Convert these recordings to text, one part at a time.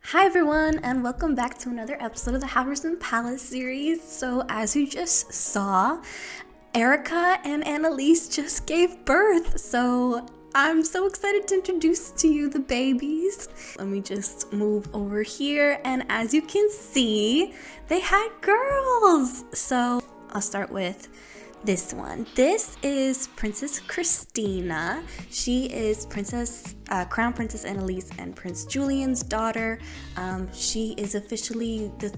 Hi everyone, and welcome back to another episode of the Halverson Palace series. So as you just saw, Erica and Annalise just gave birth. So I'm so excited to introduce to you the babies. Let me just move over here, and as you can see, they had girls. So I'll start with this one. This is Princess Christina. She is Crown Princess Annalise and Prince Julian's daughter. She is officially the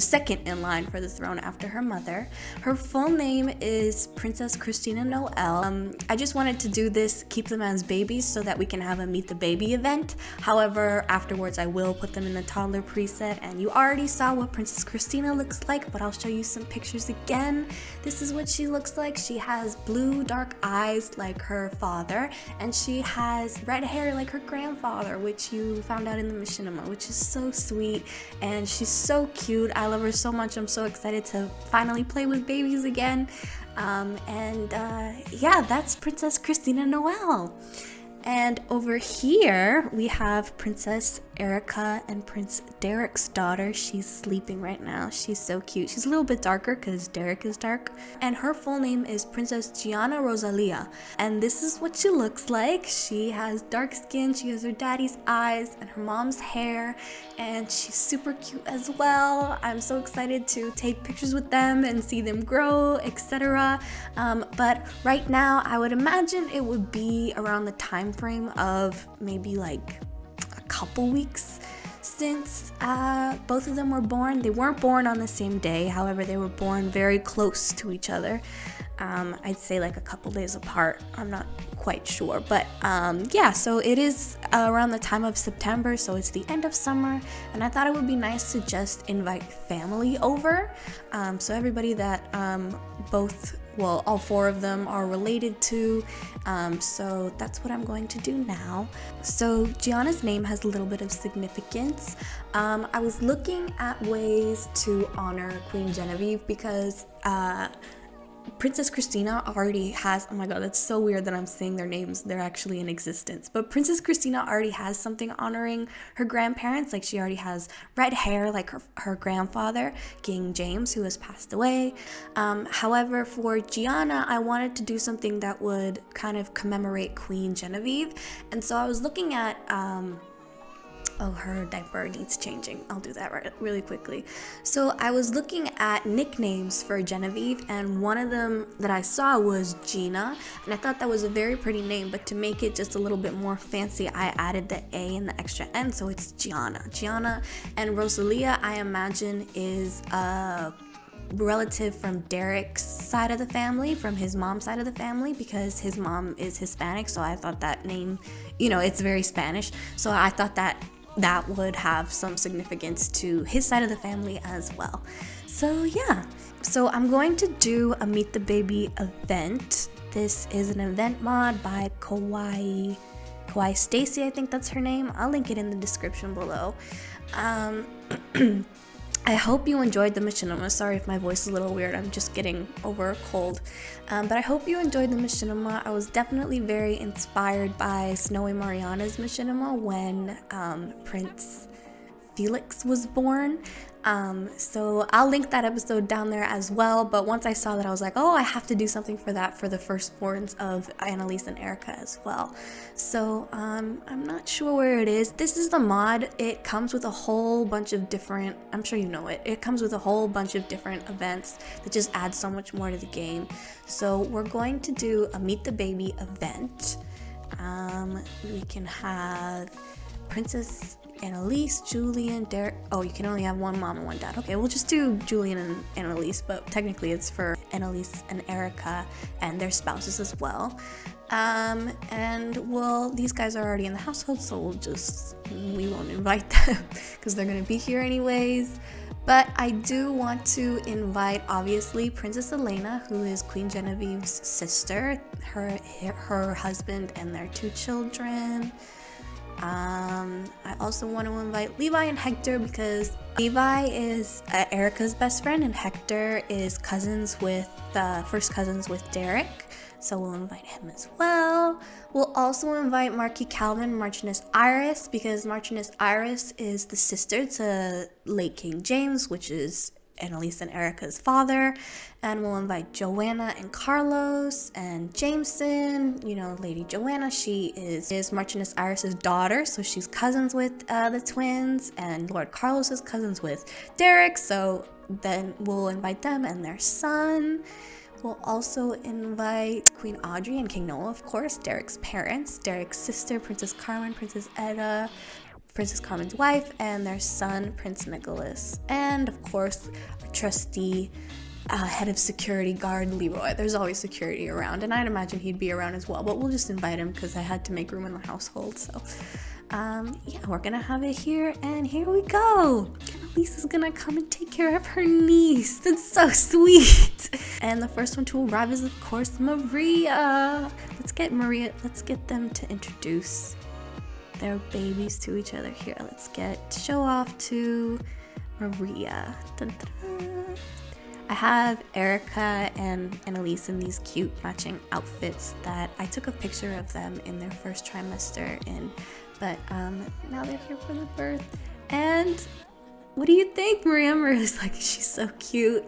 second in line for the throne after her mother. Her full name is Princess Christina Noel. I just wanted to do this, keep them as babies so that we can have a meet the baby event. However, afterwards I will put them in the toddler preset, and you already saw what Princess Christina looks like, but I'll show you some pictures again. This is what she looks like. She has blue dark eyes like her father, and she has red hair like her grandfather, which you found out in the machinima, which is so sweet, and she's so cute. I love her so much. I'm so excited to finally play with babies again. Yeah, that's Princess Christina Noel. And over here we have Princess Erica and Prince Derek's daughter. She's sleeping right now. She's so cute. She's a little bit darker because Derek is dark. And her full name is Princess Gianna Rosalia. And this is what she looks like. She has dark skin. She has her daddy's eyes and her mom's hair. And she's super cute as well. I'm so excited to take pictures with them and see them grow, etc. But right now, I would imagine it would be around the time frame of maybe like a couple weeks since both of them were born. They weren't born on the same day, however they were born very close to each other. I'd say like a couple days apart. I'm not quite sure, but yeah, so it is around the time of September, so it's the end of summer, and I thought it would be nice to just invite family over, so everybody that all four of them are related to, so that's what I'm going to do now. So Gianna's name has a little bit of significance. I was looking at ways to honor Queen Genevieve because Princess Christina already has, oh my god, that's so weird that I'm saying their names, they're actually in existence, but Princess Christina already has something honoring her grandparents. Like, she already has red hair like her grandfather, King James, who has passed away. However, for Gianna, I wanted to do something that would kind of commemorate Queen Genevieve, and so I was looking at her diaper needs changing. I'll do that really quickly. So I was looking at nicknames for Genevieve, and one of them that I saw was Gina, and I thought that was a very pretty name, but to make it just a little bit more fancy, I added the A and the extra N, so it's Gianna. Gianna. And Rosalia, I imagine, is a relative from Derek's side of the family, from his mom's side of the family, because his mom is Hispanic, so I thought that name, it's very Spanish, so I thought that would have some significance to his side of the family as well. So yeah, so I'm going to do a Meet the Baby event. This is an event mod by Kawaii Stacy, I think that's her name. I'll link it in the description below. I hope you enjoyed the machinima. Sorry if my voice is a little weird, I'm just getting over a cold. But I hope you enjoyed the machinima. I was definitely very inspired by Snowy Mariana's machinima when Prince Felix was born. So I'll link that episode down there as well, but once I saw that, I was like, oh, I have to do something for that for the firstborns of Annalise and Erica as well. So I'm not sure where it is. This is the mod. It comes with a whole bunch of different, I'm sure you know it, it comes with a whole bunch of different events that just add so much more to the game. So we're going to do a Meet the Baby event. We can have Princess Annalise, Julian, Derek. Oh, you can only have one mom and one dad. Okay, we'll just do Julian and Annalise, but technically it's for Annalise and Erica and their spouses as well. These guys are already in the household, so we won't invite them because they're gonna be here anyways. But I do want to invite, obviously, Princess Elena, who is Queen Genevieve's sister, her husband, and their 2 children. I also want to invite Levi and Hector because Levi is Erica's best friend and Hector is first cousins with Derek. So we'll invite him as well. We'll also invite Marquis Calvin, Marchioness Iris, because Marchioness Iris is the sister to late King James, which is Annalise and Erica's father. And we'll invite Joanna and Carlos and Jameson. You know, Lady Joanna, she is Marchioness Iris's daughter, so she's cousins with the twins, and Lord Carlos is cousins with Derek, so then we'll invite them and their son. We'll also invite Queen Audrey and King Noah, of course, Derek's parents, Derek's sister, Princess Carmen, Princess Edda, Princess Carmen's wife, and their son, Prince Nicholas. And, of course, our trusty head of security guard, Leroy. There's always security around, and I'd imagine he'd be around as well, but we'll just invite him because I had to make room in the household, so... yeah, we're gonna have it here, and here we go. Annalisa's gonna come and take care of her niece. That's so sweet. And the first one to arrive is, of course, Maria. Let's get them to introduce their babies to each other here. Let's show off to Maria. Dun, dun, dun. I have Erica and Annalise in these cute matching outfits that I took a picture of them in their first trimester in. But now they're here for the birth. And what do you think, Maria? Maria's like, she's so cute.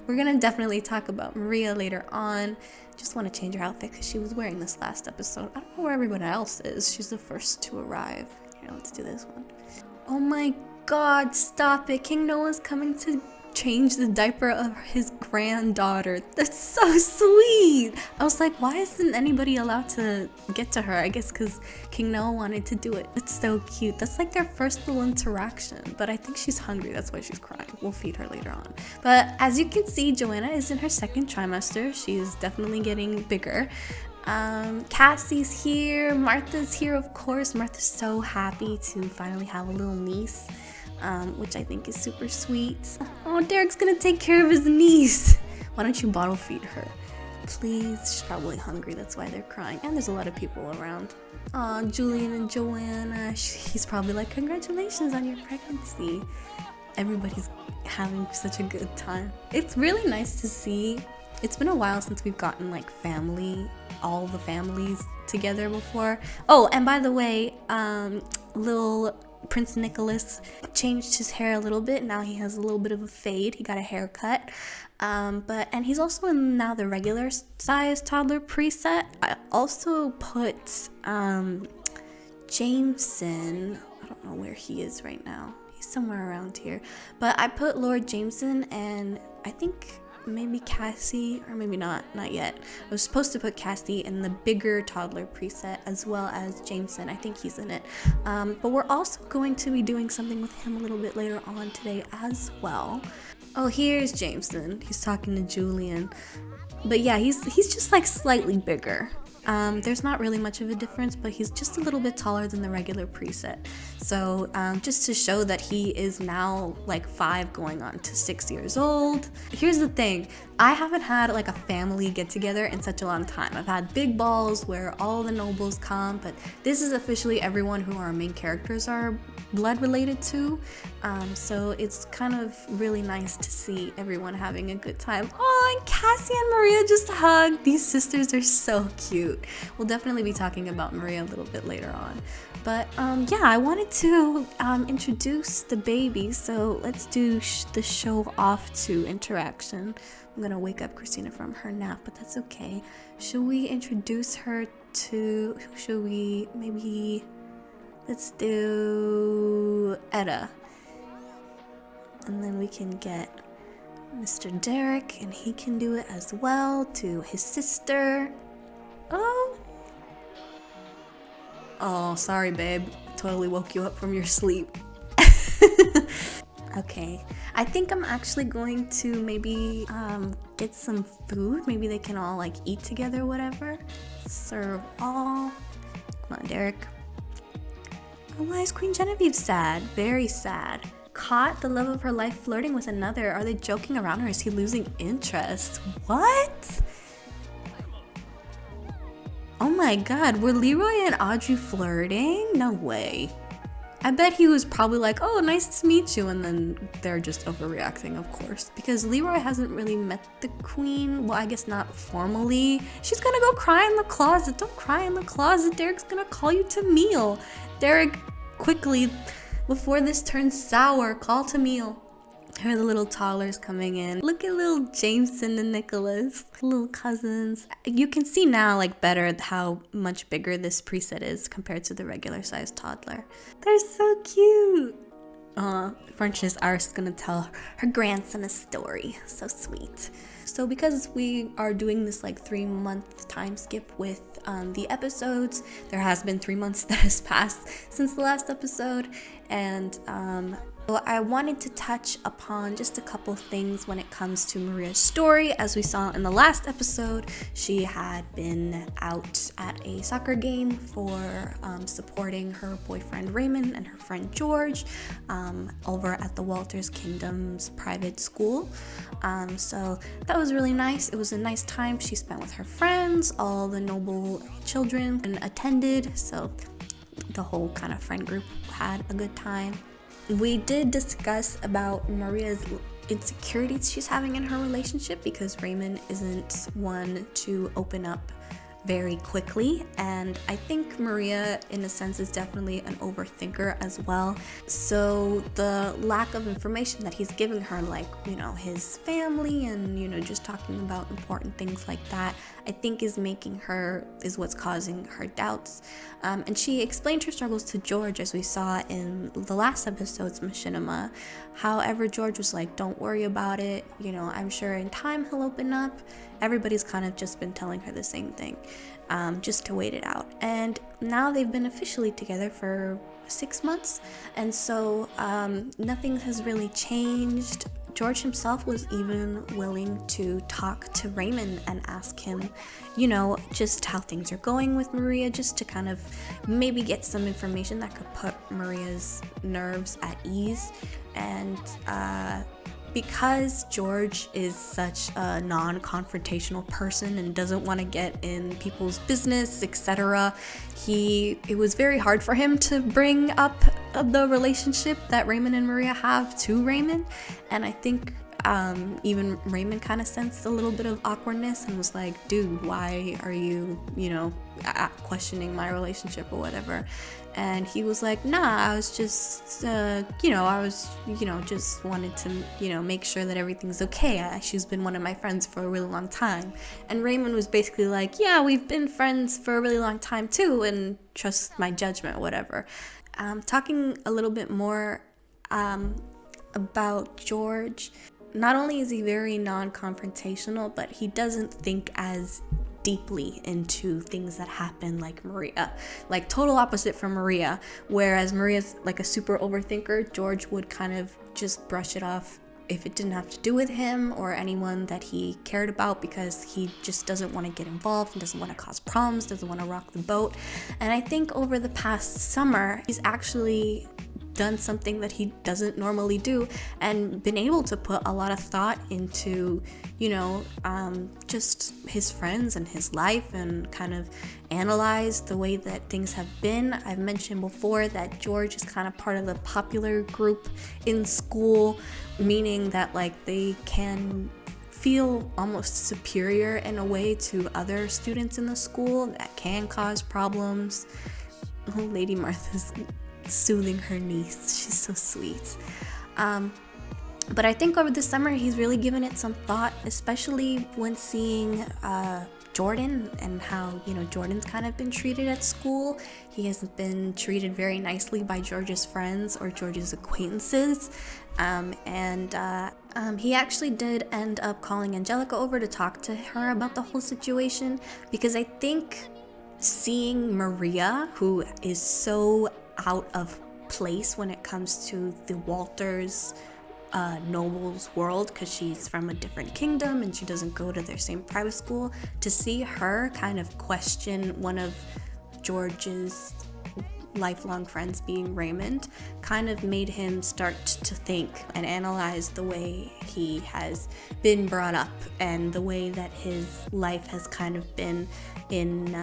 We're gonna definitely talk about Maria later on. Just want to change her outfit because she was wearing this last episode. I don't know where everyone else is. She's the first to arrive. Here, let's do this one. Oh my god, stop it. King Noah's coming to change the diaper of his granddaughter. That's so sweet. I was like, why isn't anybody allowed to get to her? I guess because King Noah wanted to do it. It's so cute. That's like their first little interaction, but I think she's hungry. That's why she's crying. We'll feed her later on. But as you can see, Joanna is in her second trimester. She's definitely getting bigger. Cassie's here. Martha's here, of course. Martha's so happy to finally have a little niece. Which I think is super sweet. Oh, Derek's gonna take care of his niece. Why don't you bottle feed her? Please. She's probably hungry, that's why they're crying. And there's a lot of people around. Aw, Julian and Joanna. He's probably like, congratulations on your pregnancy. Everybody's having such a good time. It's really nice to see. It's been a while since we've gotten like all the families together before. Oh, and by the way, little Prince Nicholas changed his hair a little bit. Now he has a little bit of a fade. He got a haircut. And he's also in now the regular size toddler preset. I also put Jameson. I don't know where he is right now. He's somewhere around here. But I put Lord Jameson and I think maybe Cassie, or maybe not yet. I was supposed to put Cassie in the bigger toddler preset as well as Jameson. I think he's in it. But we're also going to be doing something with him a little bit later on today as well. Oh, here's Jameson. He's talking to Julian. But yeah, he's just like slightly bigger. There's not really much of a difference, but he's just a little bit taller than the regular preset. So just to show that he is now like 5 going on to 6 years old. Here's the thing, I haven't had like a family get together in such a long time. I've had big balls where all the nobles come, but this is officially everyone who our main characters are blood related to. So it's kind of really nice to see everyone having a good time. Oh, and Cassie and Maria just hugged. These sisters are so cute. We'll definitely be talking about Maria a little bit later on. But yeah, I wanted to introduce the baby, so let's do the show off to interaction. I'm gonna wake up Christina from her nap, but that's okay. Should we introduce her to, who should we, maybe, let's do Edda. And then we can get Mr. Derek, and he can do it as well, to his sister. Oh, sorry, babe. Totally woke you up from your sleep. Okay, I think I'm actually going to maybe get some food. Maybe they can all like eat together or whatever. Serve all. Come on, Derek. Oh, why is Queen Genevieve sad? Very sad. Caught the love of her life flirting with another. Are they joking around or is he losing interest? What? Oh my god, were Leroy and Audrey flirting? No way. I bet he was probably like, oh, nice to meet you, and then they're just overreacting, of course, because Leroy hasn't really met the queen. Well, I guess not formally. She's gonna go cry in the closet. Don't cry in the closet. Derek's gonna call you to meal. Derek, quickly, before this turns sour, call to meal. Here are the little toddlers coming in. Look at little Jameson and Nicholas, little cousins. You can see now, like, better how much bigger this preset is compared to the regular sized toddler. They're so cute. Princess Iris is gonna tell her grandson a story. So sweet. So because we are doing this like 3-month time skip with the episodes, there has been 3 months that has passed since the last episode, and so I wanted to touch upon just a couple things when it comes to Maria's story. As we saw in the last episode, she had been out at a soccer game for supporting her boyfriend Raymond and her friend George over at the Walters Kingdom's private school. So that was really nice. It was a nice time she spent with her friends. All the noble children attended, so the whole kind of friend group had a good time. We did discuss about Maria's insecurities she's having in her relationship because Raymond isn't one to open up very quickly, and I think Maria in a sense is definitely an overthinker as well. So the lack of information that he's giving her, like, you know, his family and, you know, just talking about important things like that, I think is what's causing her doubts. And she explained her struggles to George, as we saw in the last episode's Machinima. However, George was like, don't worry about it, you know, I'm sure in time he'll open up. Everybody's kind of just been telling her the same thing, just to wait it out. And now they've been officially together for 6 months, and so nothing has really changed. George himself was even willing to talk to Raymond and ask him, you know, just how things are going with Maria, just to kind of maybe get some information that could put Maria's nerves at ease. And because George is such a non-confrontational person and doesn't want to get in people's business, etc., it was very hard for him to bring up the relationship that Raymond and Maria have to Raymond. And I think even Raymond kind of sensed a little bit of awkwardness and was like, dude, why are you, you know, questioning my relationship or whatever? And he was like, nah, I was just, just wanted to, you know, make sure that everything's okay. She's been one of my friends for a really long time. And Raymond was basically like, yeah, we've been friends for a really long time too, and trust my judgment, whatever. Talking a little bit more about George, not only is he very non-confrontational, but he doesn't think as deeply into things that happen like Maria. Like, total opposite from Maria. Whereas Maria's like a super overthinker, George would kind of just brush it off if it didn't have to do with him or anyone that he cared about, because he just doesn't want to get involved and doesn't want to cause problems, doesn't want to rock the boat. And I think over the past summer, he's actually done something that he doesn't normally do and been able to put a lot of thought into, you know, just his friends and his life, and kind of analyze the way that things have been. I've mentioned before that George is kind of part of the popular group in school, meaning that like they can feel almost superior in a way to other students in the school. That can cause problems. Oh, Lady Martha's soothing her niece. She's so sweet. But I think over the summer he's really given it some thought, especially when seeing Jordan and how, you know, Jordan's kind of been treated at school. He hasn't been treated very nicely by George's friends or George's acquaintances. He actually did end up calling Angelica over to talk to her about the whole situation, because I think seeing Maria, who is so out of place when it comes to the Walters nobles world, because she's from a different kingdom and she doesn't go to their same private school, to see her kind of question one of George's lifelong friends being Raymond kind of made him start to think and analyze the way he has been brought up and the way that his life has kind of been in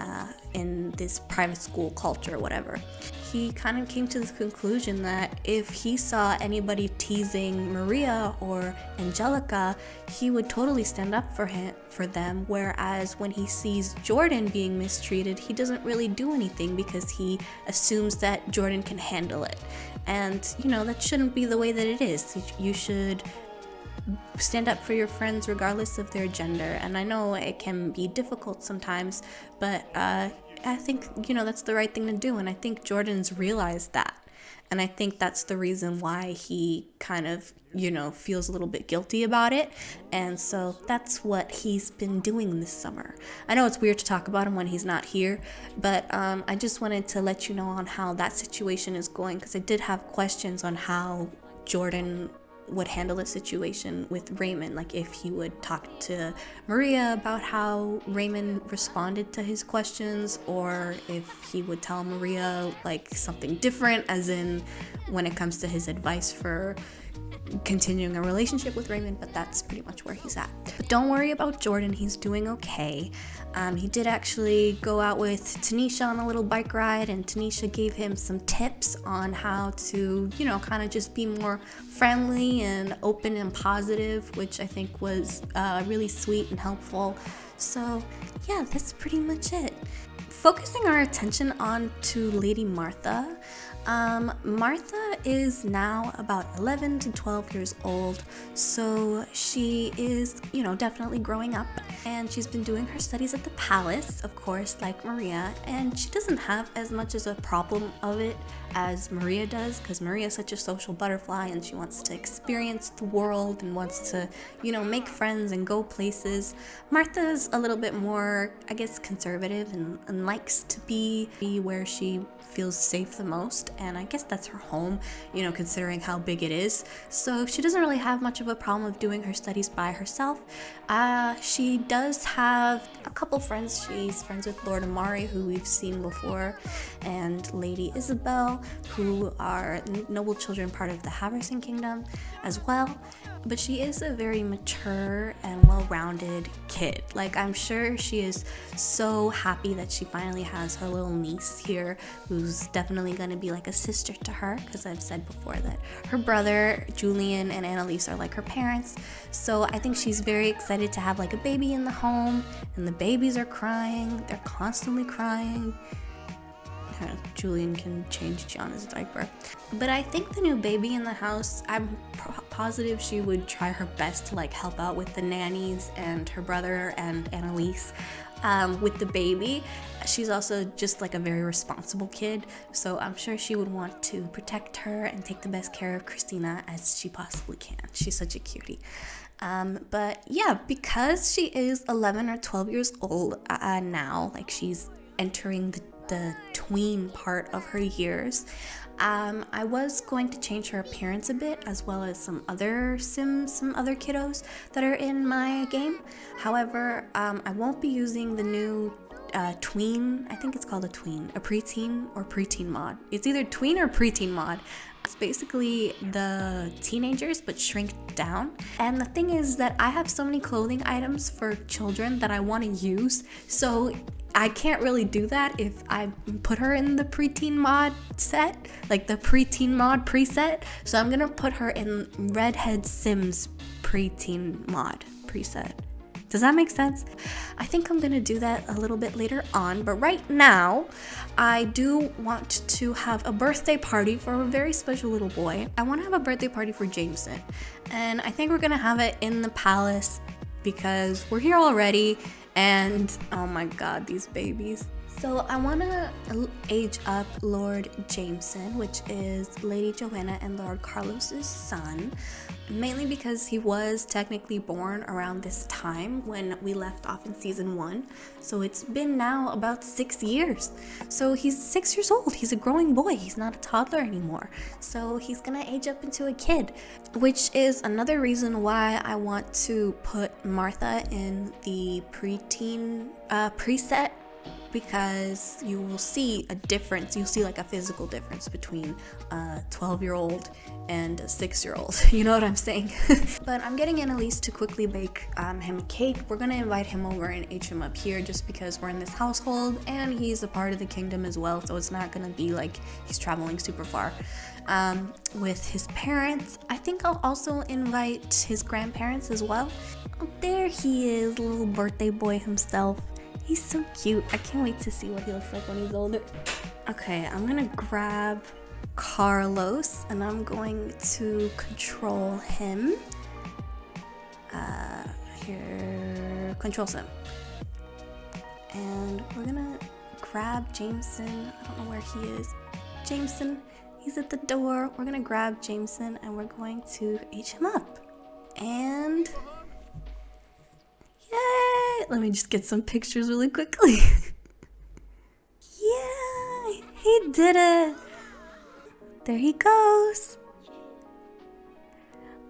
in this private school culture or whatever. He kind of came to the conclusion that if he saw anybody teasing Maria or Angelica, he would totally stand up for them, whereas when he sees Jordan being mistreated, he doesn't really do anything because he assumes that Jordan can handle it. And that shouldn't be the way that it is. You should stand up for your friends regardless of their gender. And I know it can be difficult sometimes, but I think that's the right thing to do. And I think Jordan's realized that, and I think that's the reason why he kind of feels a little bit guilty about it. And so that's what he's been doing this summer. I know it's weird to talk about him when he's not here, but I just wanted to let you know on how that situation is going, because I did have questions on how Jordan would handle the situation with Raymond, like if he would talk to Maria about how Raymond responded to his questions, or if he would tell Maria like something different, as in when it comes to his advice for continuing a relationship with Raymond. But that's pretty much where he's at. But don't worry about Jordan, he's doing okay. He did actually go out with Tanisha on a little bike ride, and Tanisha gave him some tips on how to, kind of just be more friendly and open and positive, which I think was really sweet and helpful. So yeah, that's pretty much it. Focusing our attention on to Lady Martha. Martha is now about 11 to 12 years old, so she is, definitely growing up, and she's been doing her studies at the palace, of course, like Maria, and she doesn't have as much as a problem of it as Maria does, because Maria is such a social butterfly and she wants to experience the world and wants to, make friends and go places. Martha's a little bit more, I guess, conservative and likes to be where she feels safe the most, and I guess that's her home, considering how big it is. So she doesn't really have much of a problem of doing her studies by herself. She does have a couple friends. She's friends with Lord Amari, who we've seen before, and Lady Isabel, who are noble children, part of the Halverson kingdom as well. But she is a very mature and well-rounded kid. Like, I'm sure she is so happy that she finally has her little niece here, who's definitely going to be like a sister to her, because I've said before that her brother Julian and Annalise are like her parents. So I think she's very excited to have like a baby in the home, and the babies are crying. They're constantly crying. Julian can change Gianna's diaper. But I think the new baby in the house, I'm positive she would try her best to like help out with the nannies and her brother and Annalise with the baby. She's also just like a very responsible kid, so I'm sure she would want to protect her and take the best care of Christina as she possibly can. She's such a cutie. But yeah, because she is 11 or 12 years old now, like she's entering the tween part of her years, I was going to change her appearance a bit, as well as some other kiddos that are in my game. However, I won't be using the new tween. I think it's called a preteen or preteen mod. It's either tween or preteen mod. It's basically the teenagers but shrink down. And the thing is that I have so many clothing items for children that I want to use, so I can't really do that if I put her in the preteen mod set, like the preteen mod preset. So I'm gonna put her in Redhead Sims preteen mod preset. Does that make sense? I think I'm gonna do that a little bit later on, but right now I do want to have a birthday party for a very special little boy. I want to have a birthday party for Jameson, and I think we're gonna have it in the palace because we're here already. And oh my god, these babies. So I want to age up Lord Jameson, which is Lady Joanna and Lord Carlos's son, mainly because he was technically born around this time when we left off in season 1. So it's been now about 6 years. So he's 6 years old. He's a growing boy. He's not a toddler anymore. So he's gonna age up into a kid, which is another reason why I want to put Martha in the preteen preset because you will see a difference. You'll see like a physical difference between a 12-year-old and a 6-year-old. You know what I'm saying? But I'm getting Annalise to quickly bake him a cake. We're gonna invite him over and age him up here just because we're in this household and he's a part of the kingdom as well, so it's not gonna be like he's traveling super far. With his parents, I think I'll also invite his grandparents as well. Oh, there he is, little birthday boy himself. He's so cute. I can't wait to see what he looks like when he's older. Okay, I'm gonna grab Carlos and I'm going to control him. Here, control him. And we're gonna grab Jameson. I don't know where he is. Jameson, he's at the door. We're gonna grab Jameson and we're going to age him up. And yay! Let me just get some pictures really quickly. Yeah, he did it. There he goes.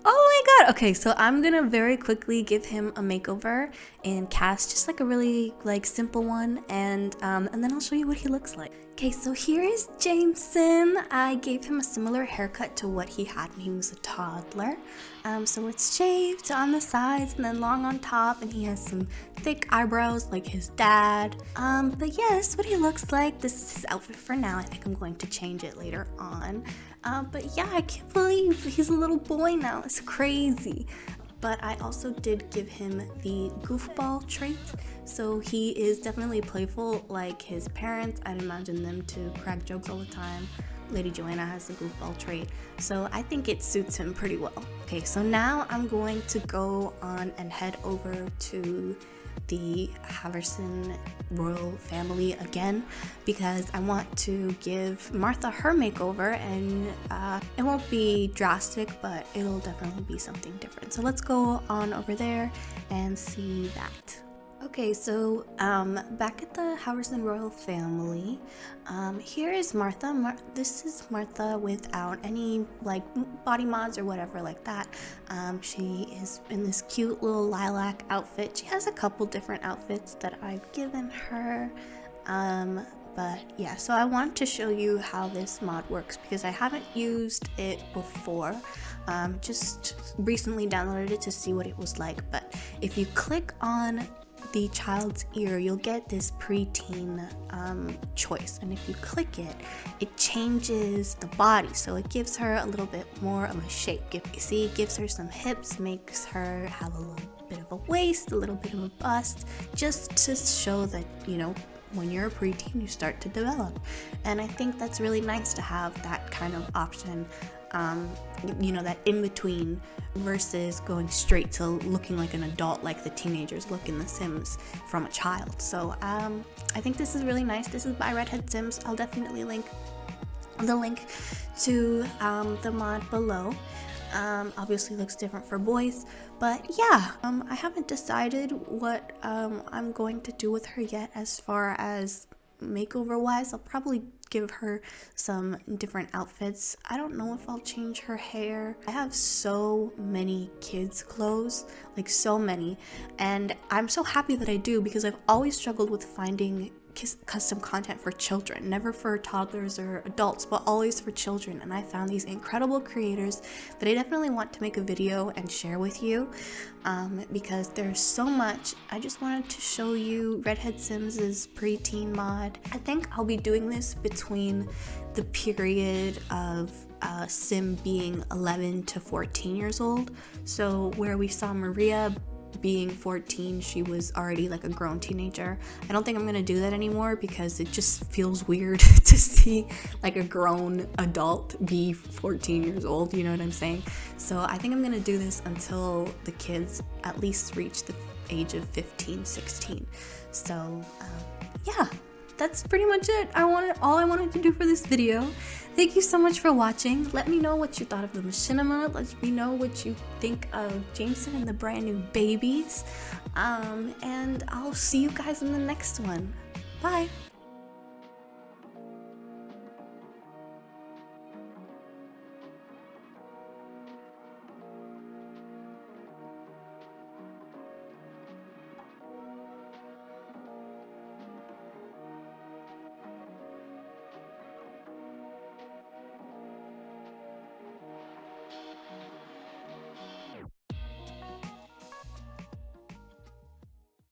Oh my god. Okay, so I'm gonna very quickly give him a makeover and cast just like a really like simple one, and then I'll show you what he looks like. Okay, so here is Jameson. I gave him a similar haircut to what he had when he was a toddler. So it's shaved on the sides and then long on top, and he has some thick eyebrows like his dad. But yeah, this is what he looks like. This is his outfit for now. I think I'm going to change it later on. But yeah, I can't believe he's a little boy now. It's crazy. But I also did give him the goofball trait. So he is definitely playful like his parents. I'd imagine them to crack jokes all the time. Lady Joanna has the goofball trait, so I think it suits him pretty well. Okay, so now I'm going to go on and head over to the Halverson royal family again because I want to give Martha her makeover, and it won't be drastic, but it'll definitely be something different. So let's go on over there and see that. Okay, so back at the Halverson royal family, here is Martha. This is Martha without any like body mods or whatever like that. She is in this cute little lilac outfit. She has a couple different outfits that I've given her. But yeah, so I want to show you how this mod works because I haven't used it before. Just recently downloaded it to see what it was like. But if you click on the child's ear, you'll get this preteen choice, and if you click it, it changes the body, so it gives her a little bit more of a shape. You see, it gives her some hips, makes her have a little bit of a waist, a little bit of a bust, just to show that, you know, when you're a preteen you start to develop. And I think that's really nice to have that kind of option, you know, that in between versus going straight to looking like an adult like the teenagers look in The Sims from a child. So I think this is really nice. This is by Redhead Sims. I'll definitely link the link to the mod below. Obviously looks different for boys, but yeah, I haven't decided what I'm going to do with her yet as far as makeover wise. I'll probably give her some different outfits. I don't know if I'll change her hair. I have so many kids clothes, like so many, and I'm so happy that I do because I've always struggled with finding custom content for children, never for toddlers or adults, but always for children. And I found these incredible creators that I definitely want to make a video and share with you, because there's so much. I just wanted to show you Redhead Sims' preteen mod. I think I'll be doing this between the period of Sim being 11 to 14 years old. So where we saw Maria being 14, she was already like a grown teenager. I don't think I'm gonna do that anymore because it just feels weird to see like a grown adult be 14 years old, you know what I'm saying? So I think I'm gonna do this until the kids at least reach the age of 15, 16. So yeah, that's pretty much it. All I wanted to do for this video. Thank you so much for watching. Let me know what you thought of the machinima. Let me know what you think of Jameson and the brand new babies. And I'll see you guys in the next one. Bye.